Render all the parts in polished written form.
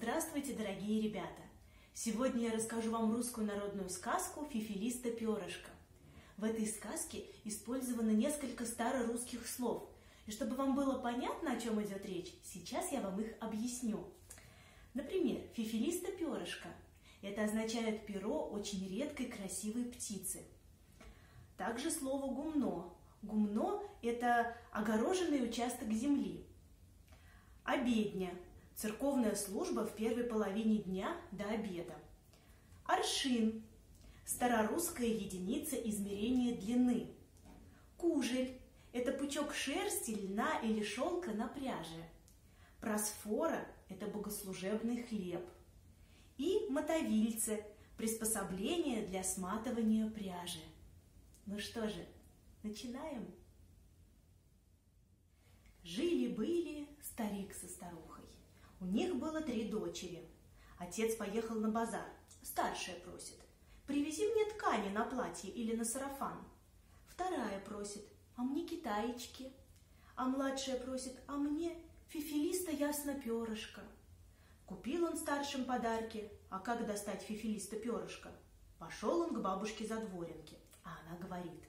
Здравствуйте, дорогие ребята! Сегодня я расскажу вам русскую народную сказку «Фифилиста перышко». В этой сказке использовано несколько старорусских слов. И чтобы вам было понятно, о чем идет речь, сейчас я вам их объясню. Например, «фифилиста перышко» – это означает перо очень редкой красивой птицы. Также слово «гумно». Гумно – это огороженный участок земли. Обедня – церковная служба в первой половине дня до обеда. Аршин – старорусская единица измерения длины. Кужель – это пучок шерсти, льна или шелка на пряже. Просфора – это богослужебный хлеб. И мотовильце – приспособление для сматывания пряжи. Ну что же, начинаем. Жили-были старик со старухой. У них было 3 дочери. Отец поехал на базар. Старшая просит: привези мне ткани на платье или на сарафан. Вторая просит: а мне китаечки. А младшая просит: а мне фифилиста ясно-перышко. Купил он старшим подарки. А как достать фифилиста перышко? Пошел он к бабушке Задворенке. А она говорит: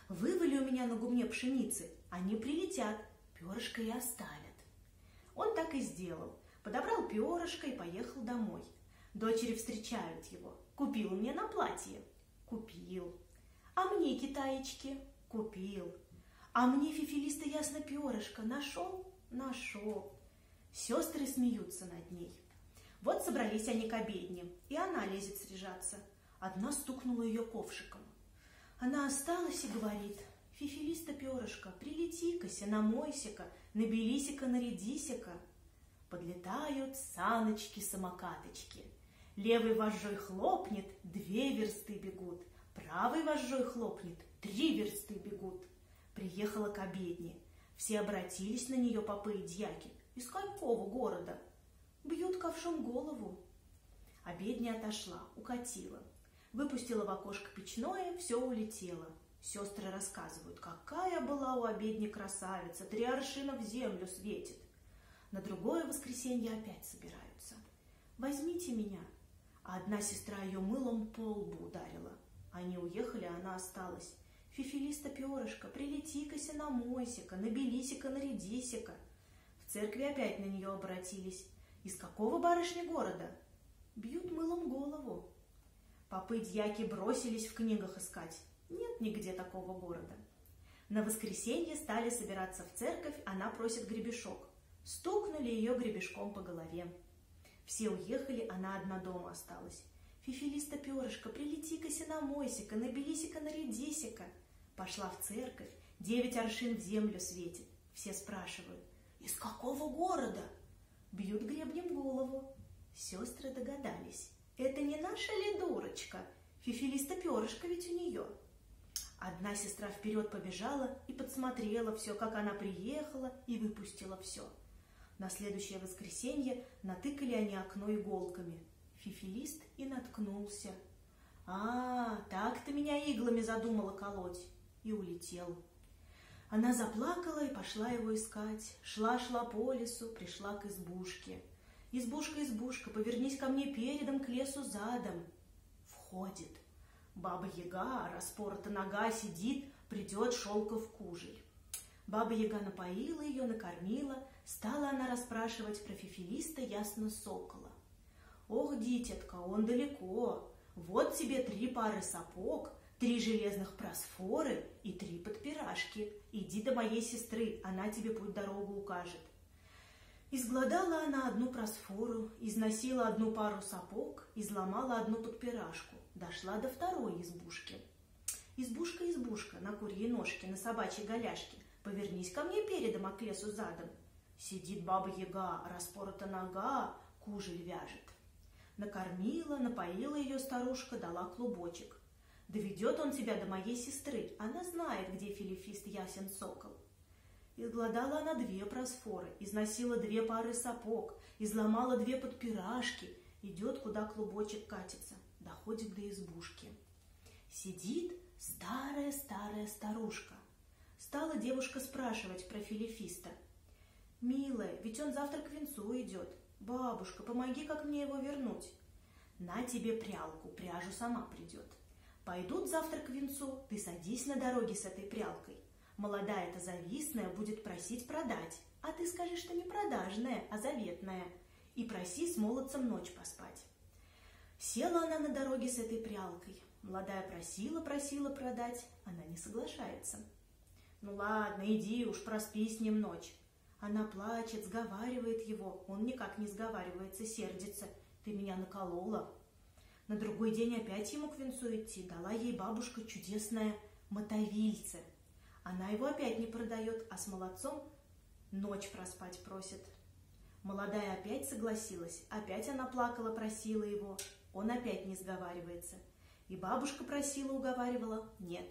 вывали у меня на гумне пшеницы, они прилетят, перышко и оставят. Он так и сделал. Подобрал перышко и поехал домой. Дочери встречают его. Купил мне на платье? Купил. А мне китаечки? Купил. А мне фифилиста ясно-перышко нашел? Нашел. Сестры смеются над ней. Вот собрались они к обедне, и она лезет срежаться. Одна стукнула ее ковшиком. Она осталась и говорит: фифилиста перышко, прилети-ка, намойся-ка, набелись-ка, нарядись-ка. Подлетают саночки-самокаточки. Левой вожжой хлопнет, 2 версты бегут. Правой вожжой хлопнет, 3 версты бегут. Приехала к обедне. Все обратились на нее попы и дьяки. Из какого города? Бьют ковшом голову. Обедня отошла, укатила. Выпустила в окошко печное, все улетело. Сестры рассказывают, какая была у обедни красавица, 3 аршина в землю светит. На другое воскресенье опять собираются. Возьмите меня. А одна сестра ее мылом по лбу ударила. Они уехали, а она осталась. Фифилиста перышко, прилети-ка, намойся-ка, набелись-ка, нарядись-ка. В церкви опять на нее обратились. Из какого, барышни, города? Бьют мылом голову. Попы-дьяки бросились в книгах искать. Нет нигде такого города. На воскресенье стали собираться в церковь, она просит гребешок. Стукнули ее гребешком по голове. Все уехали, она одна дома осталась. Фифилиста перышко, прилети-ка, намойся-ка, набелись-ка, нарядись-ка. Пошла в церковь, 9 аршин в землю светит. Все спрашивают: из какого города? Бьют гребнем голову. Сестры догадались: это не наша ли дурочка? Фифилиста перышко ведь у нее. Одна сестра вперед побежала и подсмотрела все, как она приехала, и выпустила все. На следующее воскресенье натыкали они окно иголками. Фифилист и наткнулся. «А, так ты меня иглами задумала колоть!» И улетел. Она заплакала и пошла его искать. Шла-шла по лесу, пришла к избушке. «Избушка, избушка, повернись ко мне передом, к лесу задом!» Входит. Баба-яга, распорота нога, сидит, придет шелков кужель. Баба-яга напоила ее, накормила, стала она расспрашивать про фифилиста ясно-сокола. «Ох, дитятка, он далеко, вот тебе 3 пары сапог, 3 железных просфоры и 3 подпирашки. Иди до моей сестры, она тебе путь-дорогу укажет». Изгладала она 1 просфору, износила 1 пару сапог, изломала 1 подпирашку, дошла до 2-й избушки. «Избушка, избушка, на курьей ножке, на собачьей голяшке, повернись ко мне передом, а к лесу задом». Сидит баба-яга, распорота нога, кужель вяжет. Накормила, напоила ее старушка, дала клубочек. «Доведет он тебя до моей сестры, она знает, где филифист ясен сокол». Изгладала она 2 просфоры, износила 2 пары сапог, изломала 2 подпирашки, идет, куда клубочек катится, доходит до избушки. Сидит старая-старая старушка. Стала девушка спрашивать про филифиста. «Милая, ведь он завтра к венцу идет. «Бабушка, помоги, как мне его вернуть». «На тебе прялку, пряжу сама придет. Пойдут завтра к венцу, ты садись на дороге с этой прялкой. Молодая-то завистная будет просить продать, а ты скажи, что не продажная, а заветная, и проси с молодцем ночь поспать». Села она на дороге с этой прялкой. Молодая просила продать, она не соглашается. «Ну ладно, иди уж, проспи с ним ночь». Она плачет, сговаривает его, он никак не сговаривается, сердится. «Ты меня наколола». На другой день опять ему к венцу идти, дала ей бабушка чудесное мотовильце. Она его опять не продает, а с молодцом ночь проспать просит. Молодая опять согласилась, опять она плакала, просила его, он опять не сговаривается. И бабушка просила, уговаривала, нет.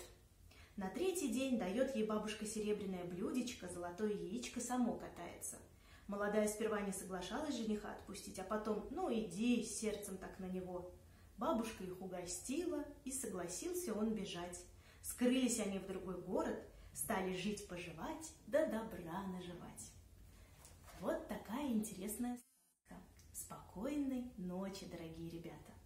На третий день дает ей бабушка серебряное блюдечко, золотое яичко само катается. Молодая сперва не соглашалась жениха отпустить, а потом, ну иди, с сердцем так на него. Бабушка их угостила, и согласился он бежать. Скрылись они в другой город, стали жить-поживать, да добра наживать. Вот такая интересная сказка. Спокойной ночи, дорогие ребята!